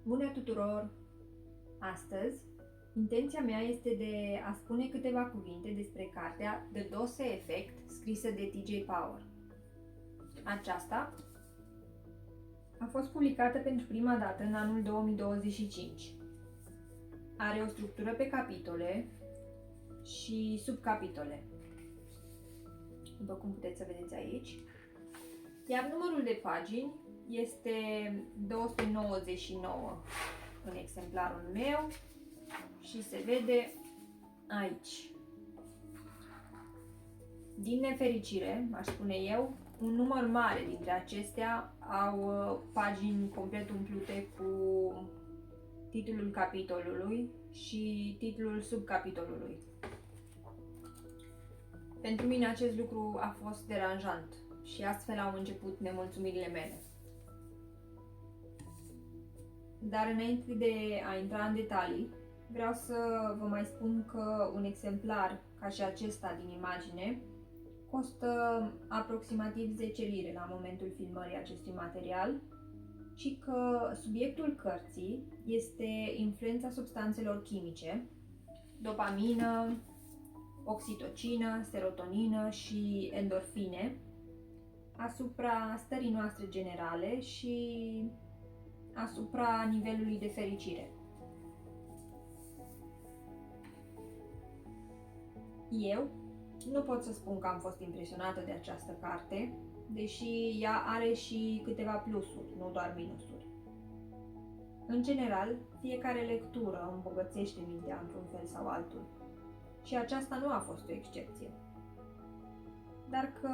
Bună tuturor! Astăzi, intenția mea este de a spune câteva cuvinte despre cartea The Dose Effect, scrisă de T.J. Power. Aceasta a fost publicată pentru prima dată în anul 2025. Are o structură pe capitole și subcapitole, după cum puteți să vedeți aici, iar numărul de pagini este 299 în exemplarul meu și se vede aici. Din nefericire, aș spune eu, un număr mare dintre acestea au pagini complet umplute cu titlul capitolului și titlul subcapitolului. Pentru mine acest lucru a fost deranjant și astfel au început nemulțumirile mele. Dar înainte de a intra în detalii, vreau să vă mai spun că un exemplar ca și acesta din imagine costă aproximativ 10 lire la momentul filmării acestui material și că subiectul cărții este influența substanțelor chimice, dopamină, oxitocină, serotonină și endorfine asupra stării noastre generale și asupra nivelului de fericire. Eu nu pot să spun că am fost impresionată de această carte, deși ea are și câteva plusuri, nu doar minusuri. În general, fiecare lectură îmbogățește mintea într-un fel sau altul și aceasta nu a fost o excepție. Dar că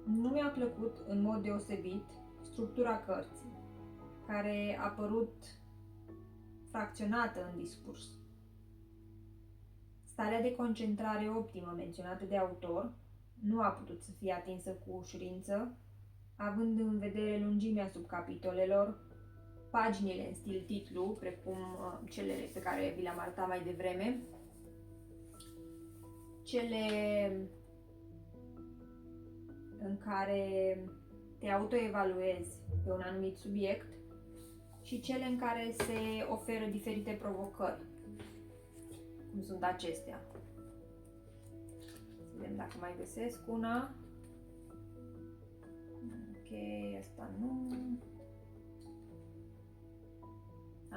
nu mi-a plăcut în mod deosebit structura cărții, care a apărut fracționată în discurs. Starea de concentrare optimă menționată de autor nu a putut să fie atinsă cu ușurință, având în vedere lungimea subcapitolelor, paginile în stil titlu, precum cele pe care vi le-am arătat mai devreme, cele în care te autoevaluezi pe un anumit subiect și cele în care se oferă diferite provocări, cum sunt acestea. Să vedem dacă mai găsesc una. Ok, asta nu.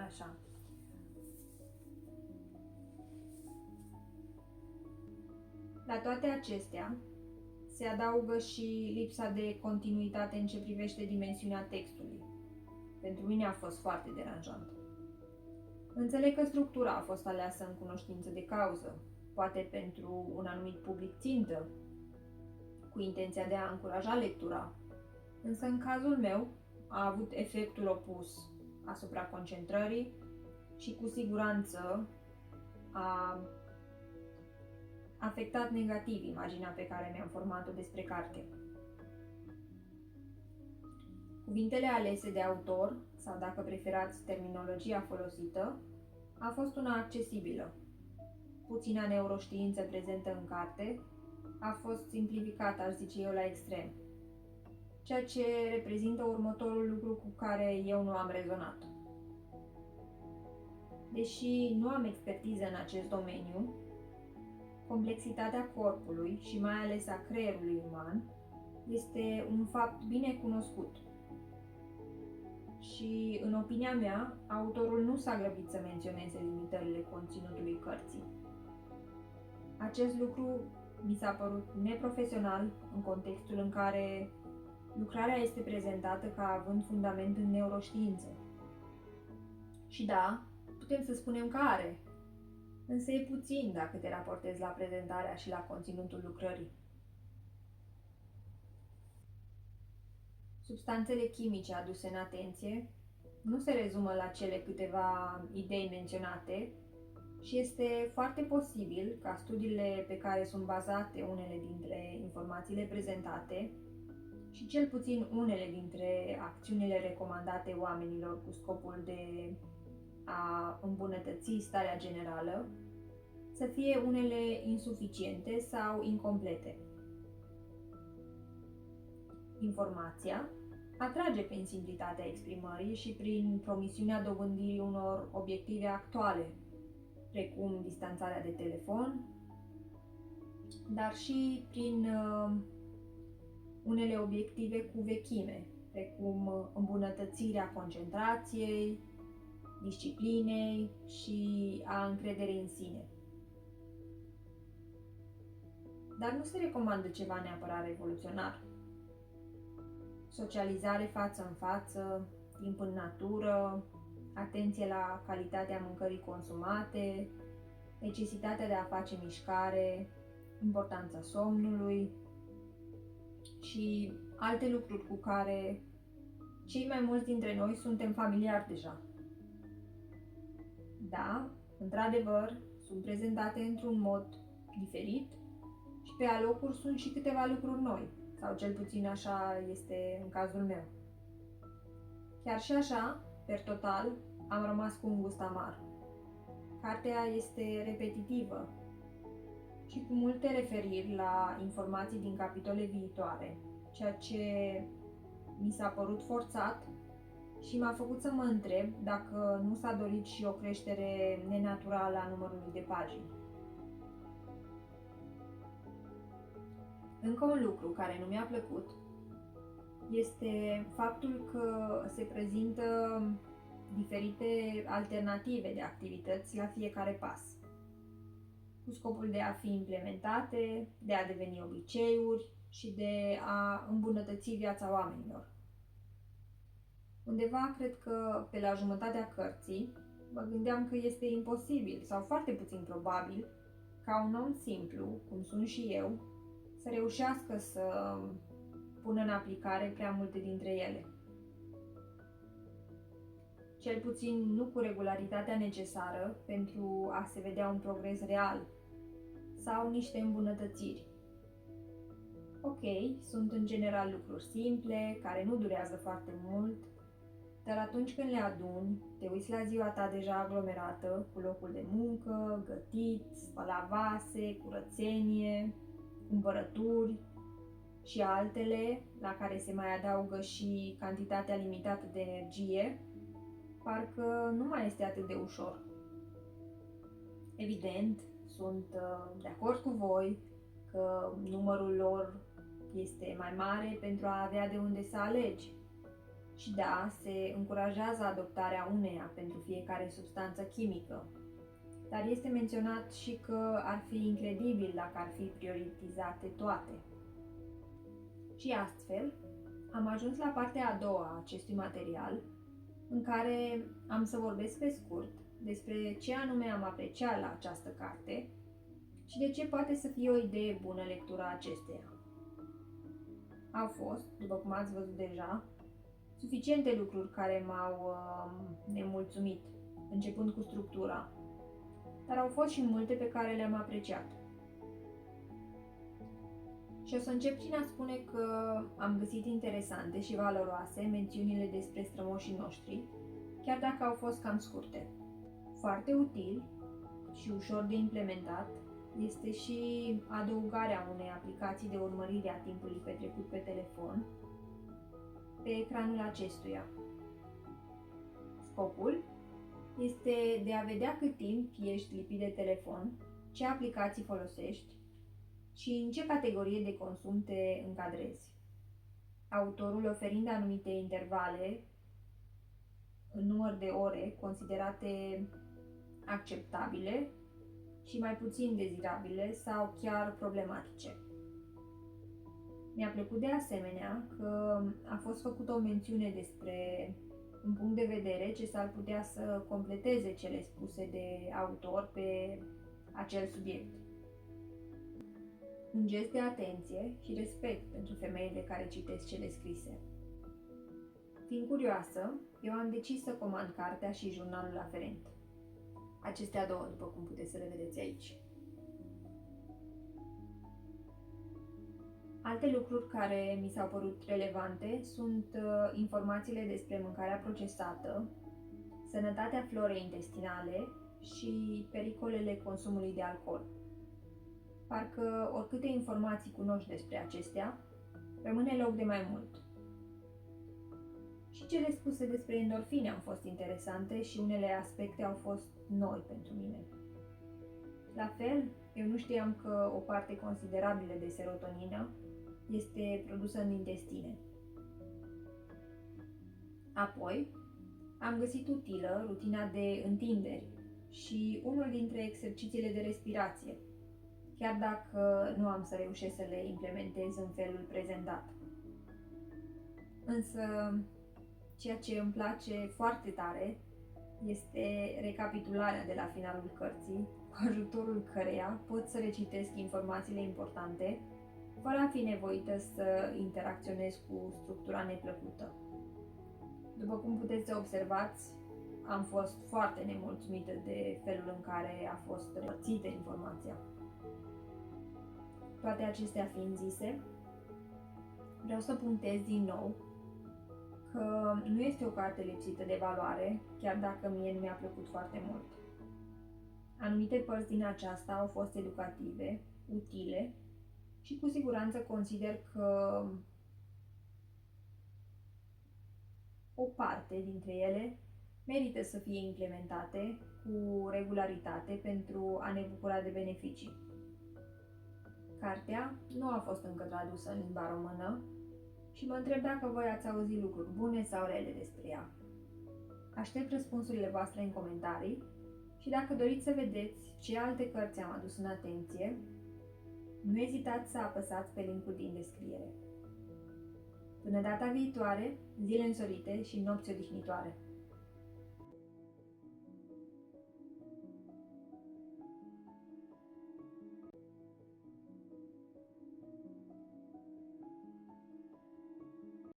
Așa. La toate acestea se adaugă și lipsa de continuitate în ce privește dimensiunea textului. Pentru mine a fost foarte deranjant. Înțeleg că structura a fost aleasă în cunoștință de cauză, poate pentru un anumit public țintă, cu intenția de a încuraja lectura, însă în cazul meu a avut efectul opus asupra concentrării și cu siguranță a afectat negativ imaginea pe care mi-am format-o despre carte. Cuvintele alese de autor, sau dacă preferați terminologia folosită, a fost una accesibilă. Puțina neuroștiință prezentă în carte a fost simplificată, aș zice eu, la extrem, ceea ce reprezintă următorul lucru cu care eu nu am rezonat. Deși nu am expertiză în acest domeniu, complexitatea corpului și mai ales a creierului uman este un fapt bine cunoscut. Și, în opinia mea, autorul nu s-a grăbit să menționeze limitările conținutului cărții. Acest lucru mi s-a părut neprofesional în contextul în care lucrarea este prezentată ca având fundament în neuroștiință. Și da, putem să spunem că are, însă e puțin dacă te raportezi la prezentarea și la conținutul lucrării. Substanțele chimice aduse în atenție nu se rezumă la cele câteva idei menționate și este foarte posibil ca studiile pe care sunt bazate unele dintre informațiile prezentate și cel puțin unele dintre acțiunile recomandate oamenilor cu scopul de a îmbunătăți starea generală să fie unele insuficiente sau incomplete. Informația atrage prin simplitatea exprimării și prin promisiunea dobândirii unor obiective actuale, precum distanțarea de telefon, dar și prin unele obiective cu vechime, precum îmbunătățirea concentrației, disciplinei și a încrederii în sine. Dar nu se recomandă ceva neapărat revoluționar. Socializare față în față, timp în natură, atenție la calitatea mâncării consumate, necesitatea de a face mișcare, importanța somnului și alte lucruri cu care cei mai mulți dintre noi suntem familiari deja. Da, într-adevăr, sunt prezentate într-un mod diferit și pe alocuri sunt și câteva lucruri noi, sau cel puțin așa este în cazul meu. Chiar și așa, per total, am rămas cu un gust amar. Cartea este repetitivă și cu multe referiri la informații din capitole viitoare, ceea ce mi s-a părut forțat și m-a făcut să mă întreb dacă nu s-a dorit și o creștere nenaturală a numărului de pagini. Încă un lucru care nu mi-a plăcut este faptul că se prezintă diferite alternative de activități la fiecare pas, cu scopul de a fi implementate, de a deveni obiceiuri și de a îmbunătăți viața oamenilor. Undeva, cred că pe la jumătatea cărții, mă gândeam că este imposibil sau foarte puțin probabil ca un om simplu, cum sunt și eu, să reușească să pună în aplicare prea multe dintre ele. Cel puțin nu cu regularitatea necesară pentru a se vedea un progres real sau niște îmbunătățiri. Ok, sunt în general lucruri simple, care nu durează foarte mult, dar atunci când le aduni, te uiți la ziua ta deja aglomerată, cu locul de muncă, gătit, spălat vase, curățenie, cumpărături și altele, la care se mai adaugă și cantitatea limitată de energie, parcă nu mai este atât de ușor. Evident, sunt de acord cu voi că numărul lor este mai mare pentru a avea de unde să alegi. Și da, se încurajează adoptarea uneia pentru fiecare substanță chimică, dar este menționat și că ar fi incredibil dacă ar fi prioritizate toate. Și astfel, am ajuns la partea a doua a acestui material, în care am să vorbesc pe scurt despre ce anume am apreciat la această carte și de ce poate să fie o idee bună lectura acesteia. Au fost, după cum ați văzut deja, suficiente lucruri care m-au nemulțumit, începând cu structura, dar au fost și multe pe care le-am apreciat. Și o să încep prin a spune că am găsit interesante și valoroase mențiunile despre strămoșii noștri, chiar dacă au fost cam scurte. Foarte util și ușor de implementat este și adăugarea unei aplicații de urmărire a timpului petrecut pe telefon pe ecranul acestuia. Scopul este de a vedea cât timp ești lipit de telefon, ce aplicații folosești și în ce categorie de consum te încadrezi. Autorul oferind anumite intervale în număr de ore considerate acceptabile și mai puțin dezirabile sau chiar problematice. Mi-a plăcut de asemenea că a fost făcută o mențiune despre un punct de vedere ce s-ar putea să completeze cele spuse de autor pe acel subiect. Un gest de atenție și respect pentru femeile care citesc cele scrise. Fiind curioasă, eu am decis să comand cartea și jurnalul aferent. Acestea două, după cum puteți să le vedeți aici. Alte lucruri care mi s-au părut relevante sunt informațiile despre mâncarea procesată, sănătatea florei intestinale și pericolele consumului de alcool. Parcă oricâte informații cunoști despre acestea, rămâne loc de mai mult. Și cele spuse despre endorfine au fost interesante și unele aspecte au fost noi pentru mine. La fel, eu nu știam că o parte considerabilă de serotonină este produsă în intestine. Apoi, am găsit utilă rutina de întinderi și unul dintre exercițiile de respirație, chiar dacă nu am să reușesc să le implementez în felul prezentat. Însă, ceea ce îmi place foarte tare este recapitularea de la finalul cărții, cu ajutorul căreia pot să recitesc informațiile importante, fără a fi nevoită să interacționez cu structura neplăcută. După cum puteți să observați, am fost foarte nemulțumită de felul în care a fost rățită informația. Toate acestea fiind zise, vreau să punctez din nou că nu este o carte lipsită de valoare, chiar dacă mie nu mi-a plăcut foarte mult. Anumite părți din aceasta au fost educative, utile și cu siguranță consider că o parte dintre ele merită să fie implementate cu regularitate pentru a ne bucura de beneficii. Cartea nu a fost încă tradusă în limba română și mă întreb dacă voi ați auzit lucruri bune sau rele despre ea. Aștept răspunsurile voastre în comentarii și dacă doriți să vedeți ce alte cărți am adus în atenție, nu ezitați să apăsați pe linkul din descriere. Până data viitoare, zile însorite și nopți odihnitoare!